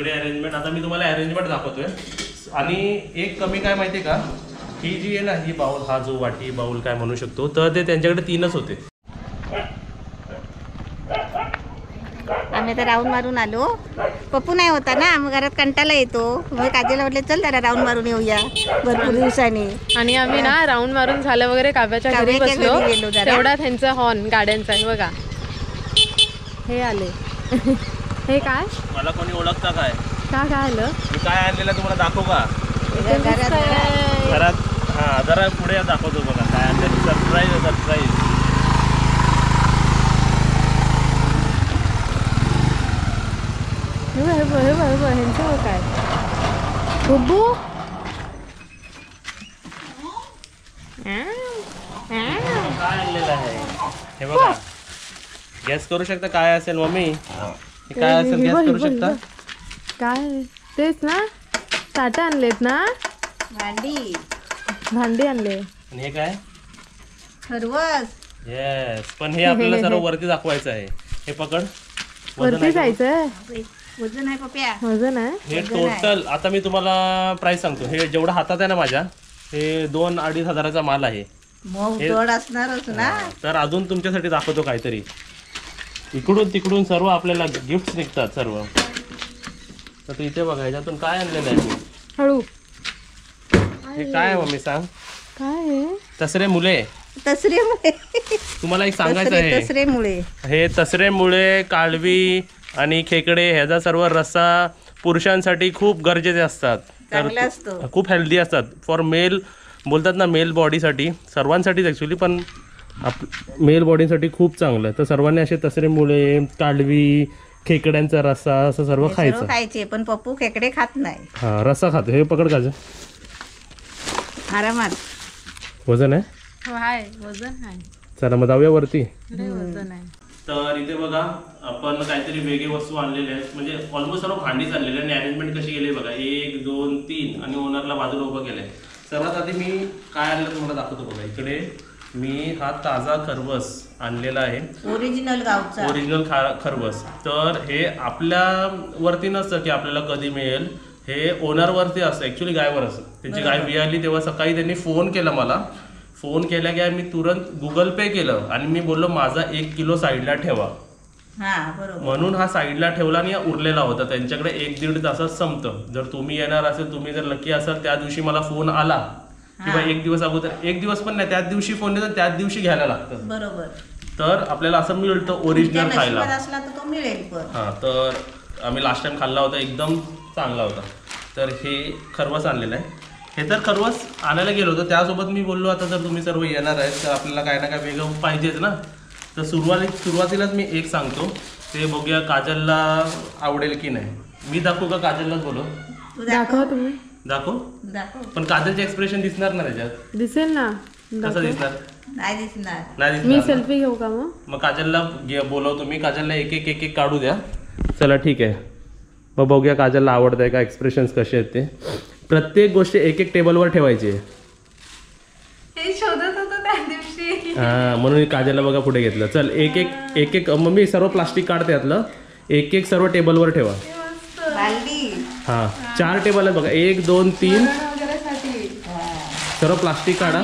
इकडे अरेंजमेंट. आता मी तुम्हाला अरेंजमेंट दाखवतोय. आणि एक कमी काय माहितीये का, ही जी आहे ना, ही बाउल, हा जो वाटी बाउल काय म्हणू शकतो, तर ते त्यांच्याकडे 3च होते. आम्ही तर राऊंड मारून आलो. पप्पू नाही होता ना, मग घरात कंटाळा येतो. मग काजलला म्हटलं चल जरा राऊंड मारून येऊया भरपूर दिवसांनी. आणि आम्ही ना राऊंड मारून झालं वगैरे काव्याच्या घरी बसलो. तेवढा त्यांचा हॉर्न गाड्यांचा आहे बघा. हे आले. हे काय, मला कोणी ओळखता काय? काय आलं? मी काय आणलेलं तुम्हाला दाखवू का घरात? हा, जरा पुढे दाखवतो बघा काय आणलेलं. सरप्राईज आहे, सरप्राईज. ह्यांचं काय बुब्बू? काय आणलेलं आहे हे बघा. गॅस करू शकता काय असेल मम्मी? हे काय असेल गॅस करू शकता? काय? तेच ना, ताटा आणलेत ना, भांडी आणले. आणि हे काय? खरवस. येस, पण हे आपल्याला सर्व वरती दाखवायचं आहे. हे पकड, वरती जायचं. वजन आहे पप्या, वजन आहे. हे टोटल आता मी तुम्हाला प्राइस सांगतो. हे जेवढं हातात आहे ना माझ्या, हे 2-2.5 हजाराचा माल आहे. असणारच ना. तर अजून तुमच्यासाठी दाखवतो काहीतरी. इकडून तिकडून सर्व आपल्याला गिफ्ट निघतात सर्व. तर इथे बघा, ह्याच्यातून काय आणलेलं आहे? हळू. हे काय आहे मम्मी सांग? काय? तसरे मुळे. तसरेमुळे तुम्हाला एक सांगायचं आहे. तसरेमुळे, हे तसरेमुळे, काळवी आणि खेकडे ह्याचा सर्व रस्सा पुरुषांसाठी खूप गरजेचे असतात. तर खूप हेल्दी असतात. फॉर मेल बोलतात ना, मेल बॉडीसाठी, सर्वांसाठीच ॲक्च्युली, पण मेल बॉडीसाठी खूप चांगलं आहे. तर सर्वांनी असे तसरेमुळे, काळवी, खेकड्यांचा रस्सा असं सर्व खायचे. पण पप्पू खेकडे खात नाही. हा, रस्सा खातो. हे पकड का आरामात. वजन आहे. वजन आहे. चला मग जाऊया वरती. वजन आहे. तर इथे बघा, आपण काहीतरी वेगळी वस्तू आणलेल्या आहेत. म्हणजे ऑलमोस्ट सर्व भांडीच आणलेली आहे. आणि अरेंजमेंट कशी केली बघा, 1, 2, 3 आणि ओनरला बाजूला उभं केलंय. सर्वात आधी मी काय आणलं तुम्हाला दाखवतो बघा. इकडे मी हा ताजा खरवस आणलेला आहे, ओरिजिनल गावचा, ओरिजिनल खरवस. तर हे आपल्या वरती नसतं की आपल्याला कधी मिळेल, हे ओनरवरती असतं. ॲक्च्युली गायवर असतं. त्यांची गाय वियारली तेव्हा सकाळी त्यांनी फोन केला मला. फोन केल्या की मी तुरंत गुगल पे केलं आणि मी बोललो माझा 1 किलो साईडला ठेवा. म्हणून हा साईडला ठेवला आणि उरलेला होता. त्यांच्याकडे 1-1.5 तासात संपतं. जर तुम्ही येणार असेल, तुम्ही जर लकी असाल, त्या दिवशी मला फोन आला किंवा 1 दिवस अगोदर, 1 दिवस पण नाही, त्याच दिवशी फोन येतो, त्याच दिवशी घ्यायला लागतं. बरोबर. तर आपल्याला असं मिळतं ओरिजिनल खायला. हा, तर आम्ही लास्ट टाइम खाल्ला होता, एकदम चांगला होता. तर हे खरवस आणलेलं आहे. हे तर खरवस आणायला गेलो होतो, त्यासोबत मी बोललो आता जर तुम्ही सर्व येणार आहेत तर आपल्याला काय ना काय वेगळं पाहिजेच ना. तर सुरुवातीलाच मी एक सांगतो, ते बघूया काजलला आवडेल की नाही. मी दाखवू का काजललाच बोलो? दाखवा तुम्ही. दाखव. पण काजलचे एक्सप्रेशन दिसणार ना त्याच्यात? दिसेल ना. कसं दिसणार? नाही दिसणार. नाही मी सेल्फी घेऊ का मग काजलला बोलवतो मी. काजलला एक काढू द्या. चला ठीक आहे, मग बघूया काजलला आवडतंय का, एक्सप्रेशन्स कसे आहेत ते. प्रत्येक गोष्ट 1-1 टेबलवर ठेवायची. हे शोधत होतो त्या दिवशी. हा, म्हणून काजलला बघा पुढे घेतलं. चल एक मम्मी सर्व प्लास्टिक काढते यातलं. 1-1 सर्व टेबलवर ठेवा. हा, 4 टेबल आहेत बघा, 1, 2, 3. सर्व प्लास्टिक काढा.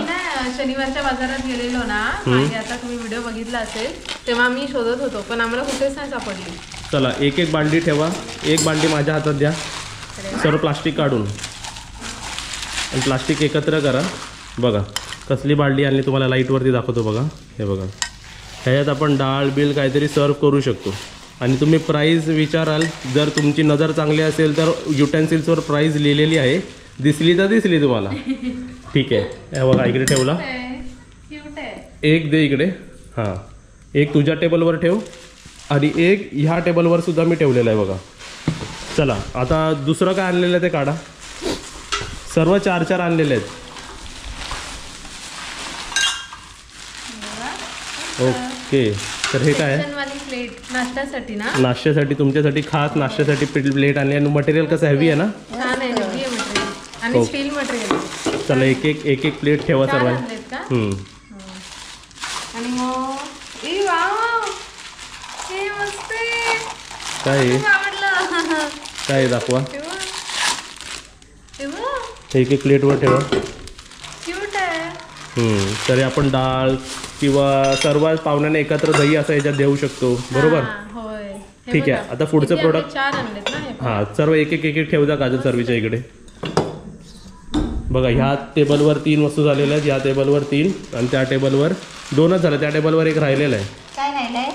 शनिवारच्या बाजारात गेलेलो ना, आता तुम्ही व्हिडिओ बघितला असेल तेव्हा मी शोधत होतो, पण आम्हाला कुठेच नाही सापडली. चला 1-1 बांडी ठेवा. 1 बांडी माझ्या हातात द्या. सर्व प्लास्टिक काढून आणि प्लास्टिक एकत्र करा. बघा कसली बालडी आणली तुम्हाला लाईटवरती दाखवतो बघा. हे बघा, ह्याच्यात आपण डाळ बिल काहीतरी सर्व करू शकतो. आणि तुम्ही प्राईज विचाराल, जर तुमची नजर चांगली असेल तर युटेन्सिल्सवर प्राईज लिहिलेली आहे. दिसली तर दिसली तुम्हाला, ठीक आहे. हे बघा इकडे ठेवला. एक दे इकडे. हां, एक तुझ्या टेबलवर ठेव आणि एक ह्या टेबलवर सुद्धा मी ठेवलेलं आहे बघा. चला आता दुसरं काय आणलेलं आहे ते काढा. सर्व 4-4 आणलेले आहेत. ओके, तर हे काय आहे? नाश्त्यासाठी ना, नाश्त्यासाठी तुमच्यासाठी खास नाश्त्यासाठी प्लेट आणली. आणि मटेरियल कसं हेवी आहे ना. आणि स्टील मटेरियल. चला एक प्लेट ठेवा सर्वांनी. आणि मग काय काय आहे दाखवा. एक एक प्लेटवर ठेवा. तरी आपण डाळ किंवा सर्व पाहुण्यांना एकत्र दही असं याच्यात देऊ शकतो. बरोबर. ठीक आहे. आता पुढचं प्रोडक्ट हां सर्व एक एक एक एक ठेवता काजल सर्वीच्या इकडे. बघा ह्या टेबलवर 3 वस्तू झालेल्या आहेत. या टेबलवर 3 आणि त्या टेबलवर 2च झालं. त्या टेबलवर एक राहिलेलं आहे. काय राहिलंय?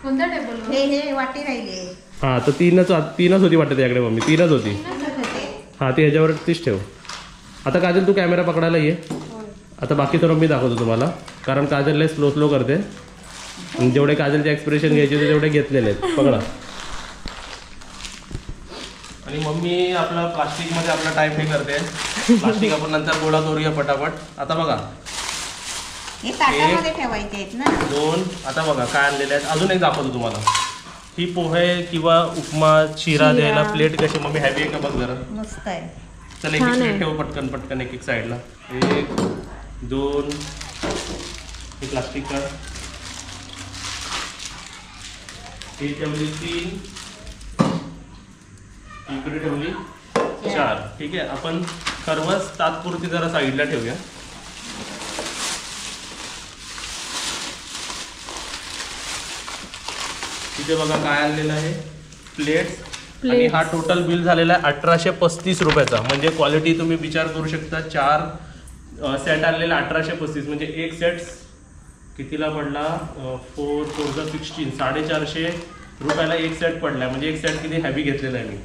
कोणत्या टेबल? हे वाटी राहिली. हां तर 3च होती वाटतं त्याकडे मम्मी. 3च होती. हां ती ह्याच्यावर तीच ठेव. आता काजल तू कॅमेरा पकडायला ये. आता बाकी सर्व मी दाखवतो तुम्हाला कारण काजलला स्लो करते आणि जेवढे काजलचे एक्सप्रेशन घ्यायचे होते तेवढे घेतलेले आहेत. पकडा. आणि मम्मी आपला प्लास्टिकमध्ये आपला टाईप हे करते. प्लास्टिक आपण नंतर गोळा करूया पटापट. आता बघा हे ताटामध्ये ठेवायचे आहेत ना. 2 आता बघा काय आणलेले आहेत. अजून एक दाखवतो तुम्हाला. ही पोहे किंवा उपमा शिरा द्यायला प्लेट कशी मम्मी हॅवी आहे का बघ जरा. मस्त आहे. चल एक प्लेट ठेव पटकन एक साईडला. 1 2 हे प्लास्टिक काढ. ही ठेवली 3 इकडे ठेवली 4. ठीक आहे. आपण खरवस तात्पुरती जरा साईडला ठेवूया. तिथे बघा काय आणलेलं आहे प्लेट्स. आणि हा टोटल बिल झालेला आहे 1835 रुपयाचा. म्हणजे क्वालिटी तुम्ही विचार करू शकता. 4 सेट आणलेला 1835 म्हणजे एक सेट कितीला पडला. 4 4 16 450 रुपयाला एक सेट पडला. म्हणजे एक सेट किती हॅवी घेतलेला आहे मी.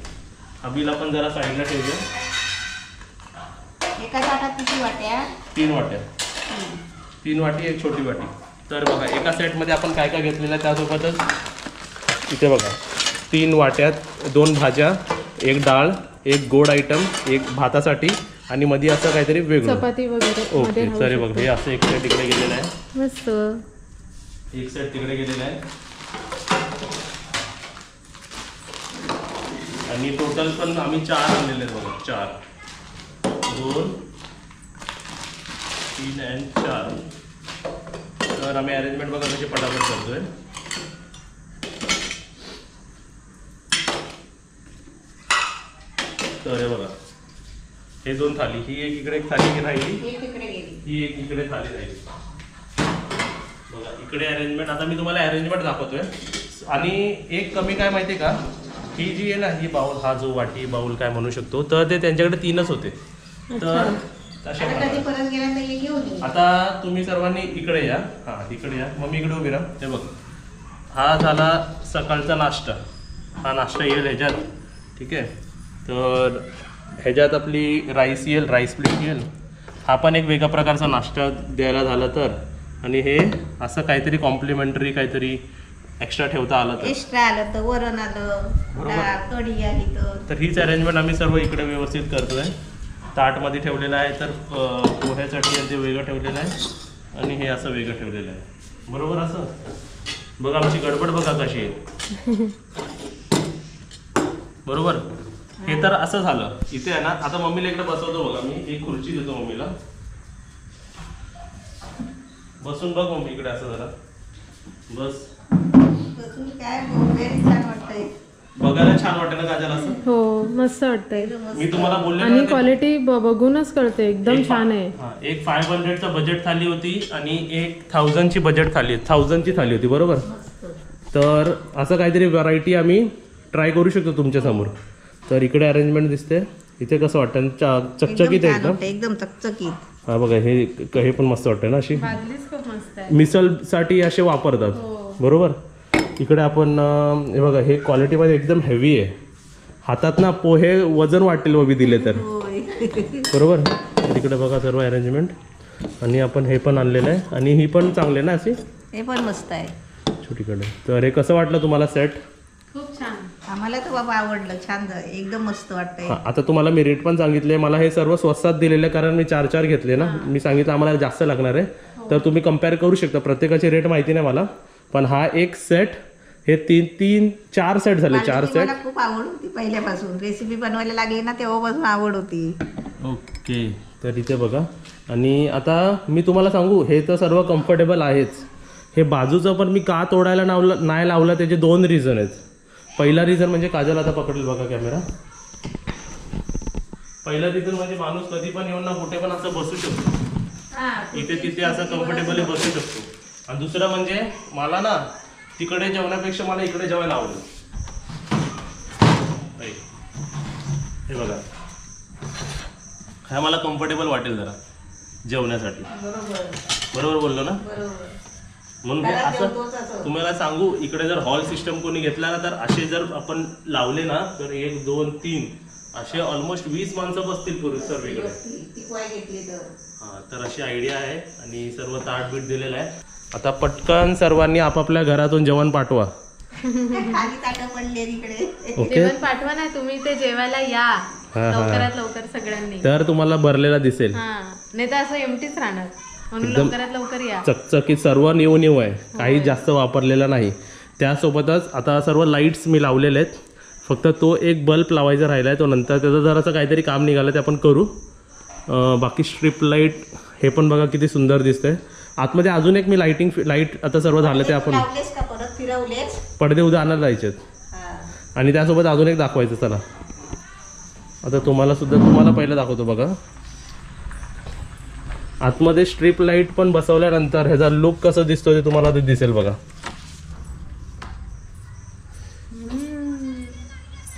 हा बिल आपण जरा साईडला ठेवूया. एका ताटात किती वाट्या? 3 वाट्या. 3 वाटी एक छोटी वाटी. तर बघा एका सेटमध्ये आपण काय काय घेतलेलं आहे. त्यासोबतच इथे बघा 3 वाट्यात 2 भाज्या, 1 डाळ, 1 गोड आयटम, 1 भातासाठी आणि मध्ये असं काहीतरी वेगळं चपाती वगैरे. ओके सर बघ हे असं एक सेट इकडे गेलेलं आहे. मस्त. एक सेट तिकडे गेलेला आहे. आणि टोटल पण आम्ही 4 आणलेले आहेत बघा. 4 2 3 आणि 4. तर आम्ही अरेंजमेंट बघा कशी पटापट करतोय. तर हे बघा हे 2 थाली. ही एक इकडे एक थाली राहिली. ही एक इकडे थाली राहिली. बघा इकडे अरेंजमेंट. आता मी तुम्हाला अरेंजमेंट दाखवतोय. आणि एक कमी काय माहिती का ही जी आहे ना ही बाउल हा जो वाटी बाउल काय म्हणू शकतो तर ते त्यांच्याकडे 3च होते. तर तसे आता तुम्ही सर्वांनी इकडे या. हां इकडे या. मग मी इकडे उभी राहा. हे बघ हा झाला सकाळचा नाश्ता. हा नाश्ता येईल ह्याच्यात. ठीक आहे. तर ह्याच्यात आपली राईस येईल. राईस प्लेट येईल. हा पण एक वेगळ्या प्रकारचा नाश्ता द्यायला झाला तर. आणि हे असं काहीतरी कॉम्प्लिमेंटरी काहीतरी एक्स्ट्रा ठेवता आलं तर. एक्स्ट्रा आलं तर वरण आलं कढी आहे तर हीच अरेंजमेंट आम्ही सर्व इकडे व्यवस्थित करतोय. ताटमध्ये ठेवलेलं आहे तर पोह्यासाठी ते वेगळं ठेवलेलं आहे आणि हे असं वेगळं ठेवलेलं आहे. बरोबर. असं बघा आमची गडबड बघा कशी आहे. बरोबर. हे तर असं झालं. इथे आहे ना आता मम्मीला इकडे बसवतो बघा. मी एक खुर्ची देतो मम्मीला. बसून बघ मम्मी इकडे असं जरा बस. बघायला छान वाटतं ना काजल असं. हो मस्त वाटतंय. मी तुम्हाला बोलले आणि क्वालिटी बघूनच कळते एकदम छान आहे. एक 500चा बजेट थाली होती आणि एक 1000ची बजेट थाली 1000ची थाली होती. बरोबर. तर असं काहीतरी व्हरायटी आम्ही ट्राय करू शकतो तुमच्या समोर. तर इकडे अरेंजमेंट दिसते. इथे कसं वाटतं चकचकीत आहे एकदम चकचकीत. हा बघा हे पण मस्त वाटतं ना. अशी मिसळसाठी असे वापरतात. बरोबर. इकडे आपण हे बघा हे क्वालिटीमध्ये एकदम हेवी आहे. हातात ना पोहे वजन वाटेल बबी दिले तर. बरोबर. तिकडे बघा सर्व अरेंजमेंट. आणि आपण हे पण आणलेलं आहे आणि ही पण चांगली ना अशी. हे पण मस्त आहे छोटीकडे. तर हे कसं वाटलं तुम्हाला सेट? खूप छान. आम्हाला तर बाबा आवडलं. छान एकदम मस्त वाटतंय. आता तुम्हाला मी रेट पण सांगितले. मला हे सर्व स्वस्तात दिलेलं आहे कारण मी 4 घेतले ना. मी सांगितलं आम्हाला जास्त लागणार आहे. तर तुम्ही कम्पेअर करू शकता. प्रत्येकाचे रेट माहिती नाही मला पण हा एक सेट हे 4 सेट झाले. 4 सेट. मला खूप आवड होती पहिल्यापासून. रेसिपी बनवायला लागली ना तेव्हापासून आवड होती. ओके. तर इथे बघा. आणि आता मी तुम्हाला सांगू हे तर सर्व कम्फर्टेबल आहेच. हे बाजूचं पण मी का तोडायला नाही लावलं त्याचे 2 रिझन आहेत. पहिला रिझन म्हणजे काजल आता पकडेल बघा कॅमेरा. पहिला रिझन म्हणजे माणूस कधी पण येऊन ना कुठे पण असं बसू शकतो, इथे तिथे असं कम्फर्टेबली बसू शकतो. आणि दुसरं म्हणजे मला ना तिकडे जेवण्यापेक्षा मला इकडे जेवायला आवडेल. हे बघा, हा मला कम्फर्टेबल वाटेल जरा जेवण्यासाठी. बरोबर बोललो ना. म्हणून हे असं तुम्हाला सांगू, इकडे जर हॉल सिस्टम कोणी घेतला ना तर असे जर आपण लावले ना तर 1 2 3 असे ऑलमोस्ट 20 माणसं बसतील पूर्वी सर्वीकडे. हा, तर अशी आयडिया आहे आणि सर्व ताट बीट दिलेलं आहे. आता पटकन सर्वांनी आपापल्या घरातून जेवण पाठवा. ओके, जेवण पाठवा ना तुम्ही, ते जेवायला या लवकरात लवकर सगळ्यांनी, तर तुम्हाला भरलेला दिसेल. नाही तर असं एमटीच राहणार, म्हणून लवकरात लवकर या. चकचकीत सर्व न्यू आहे, काही जास्त वापरलेला नाही. त्यासोबतच आता सर्व लाईट्स मी लावलेले आहेत, फक्त तो एक बल्ब लावायचा राहिला आहे, तो नंतर त्याचं जरासं काहीतरी काम निघालं ते आपण करू. बाकी स्ट्रीप लाईट हे पण बघा किती सुंदर दिसतंय. आतमध्ये अजून एक मी लाईट आता सर्व झालं ते आपण पडदे उद्या आणायला जायचेत आणि त्यासोबत अजून एक दाखवायचं. चला आता तुम्हाला पहिलं दाखवतो बघा. आतमध्ये स्ट्रीप लाईट पण बसवल्यानंतर ह्याचा लुक कसं दिसतो ते तुम्हाला दिसेल बघा.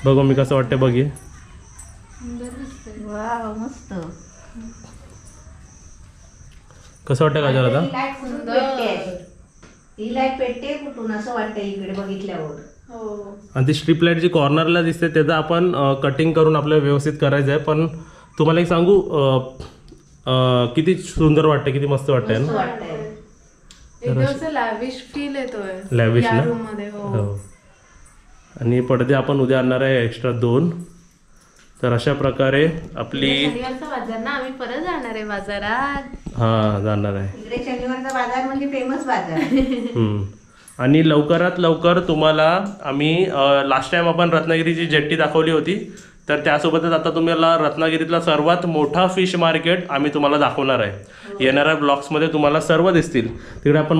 बघू मी कसं वाटतं बघी. मस्त कसं वाटतं काजल आता? ही लाईट पेटते कुठून असं वाटतं इकडे बघितल्यावर. आणि ती स्ट्रीप लाईट जी कॉर्नरला दिसते त्याचं आपण कटिंग करून आपल्याला व्यवस्थित करायचं आहे. पण तुम्हाला एक सांगू, किती सुंदर वाटतं, किती मस्त वाटतंय ना. लॅविश फील येतोय लॅविश ना. रूम मध्ये. हो, आणि पडदे आपण उद्या आणणार आहे एक्स्ट्रा 2. तर अशा प्रकारे आपली शनिवारचा बाजार ना, आम्ही परत जाणार आहे बाजारात. हा, जाणार आहे इकडे शनिवारचा बाजार म्हणजे फेमस बाजार. आणि लवकरात लवकर तुम्हाला आम्ही लास्ट टाइम आपण रत्नागिरीची जेट्टी दाखवली होती, तर त्यासोबतच आता तुम्हाला रत्नागिरीतला सर्वात मोठा फिश मार्केट आम्ही तुम्हाला दाखवणार आहे. येणाऱ्या ब्लॉग्समध्ये तुम्हाला सर्व दिसतील. तिकडे आपण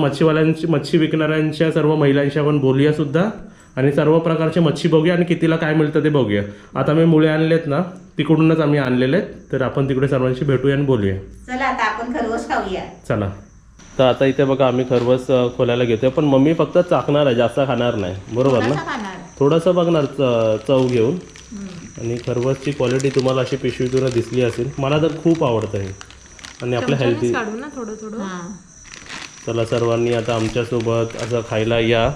मच्छी विकणाऱ्यांच्या सर्व महिलांशी आपण बोलूया सुद्धा आणि सर्व प्रकारचे मच्छी बघूया आणि कितीला काय मिळतं ते बघूया. आता मी मुळे आणलेत ना, तिकडूनच आम्ही आणलेले आहेत, तर आपण तिकडे सर्वांशी भेटूया आणि बोलूया. चला आता आपण खरवस खाऊया. चला. तर आता इथे बघा आम्ही खरवस खोलायला घेतोय, पण मम्मी फक्त चाकणार आहे, जास्त खाणार नाही. बरोबर ना. थोडंसं बघणार चव घेऊन. आणि खरवसची क्वालिटी तुम्हाला अशी पिशवीतून दिसली असेल. मला तर खूप आवडतं हे आणि आपल्या हेल्दी. चला सर्वांनी आता आमच्यासोबत असं खायला या.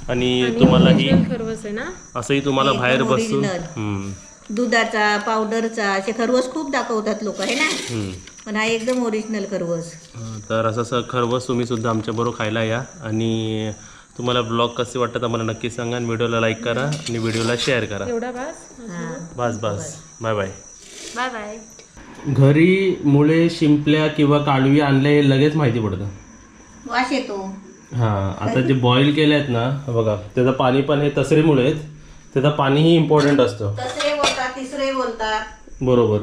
आणि तुम्हालाही असंही तुम्हाला बाहेर बसून दुधाचा पावडरचा असे खरवस खूप दाखवतात लोक आहे ना, पण हा एकदम ओरिजिनल खरवस. तर असं खरवस तुम्ही सुद्धा आमच्याबरोबर खायला या. आणि तुम्हाला ब्लॉग कसे वाटतात आम्हाला नक्की सांगा. आणि व्हिडिओला लाईक करा आणि व्हिडिओला शेअर करा. बस बाय बाय बाय बाय. घरी मुळे शिंपल्या किंवा काळवी आणल्या हे लगेच माहिती पडतं. वास येतो. हां, आता जे बॉईल केले आहेत ना बघा, त्याचं पाणी पण हे तसरेमुळे आहेत, त्याचं पाणीही इम्पॉर्टंट असतं. तसरे बोलतात, तिसरे बोलतात. बरोबर.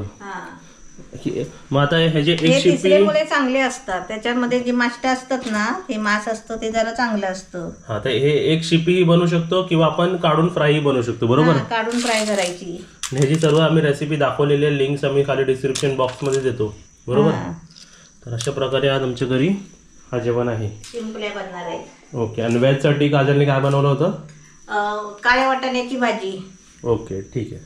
मग आता ह्याचे एक शिंपी मुळे चांगले असतात, त्याच्यामध्ये जे मास्ट असतात ना, हे मांस असतं ते जरा चांगलं असतं. हा, तर हे एक शिपी बनवू शकतो किंवा आपण काढून फ्राय बनवू शकतो. बरोबर, काढून फ्राय करायची. ह्याची सर्व आम्ही रेसिपी दाखवलेली आहे, लिंक्स आम्ही खाली डिस्क्रिप्शन बॉक्स मध्ये देतो. बरोबर. तर अशा प्रकारे आज आमच्या घरी हा जेवण आहे. शिंपल्या बनणार आहेत. ओके. आणि व्हेज साठी काजलने काय बनवलं होतं? काळ्या वाटाण्याची भाजी. ओके, ठीक आहे.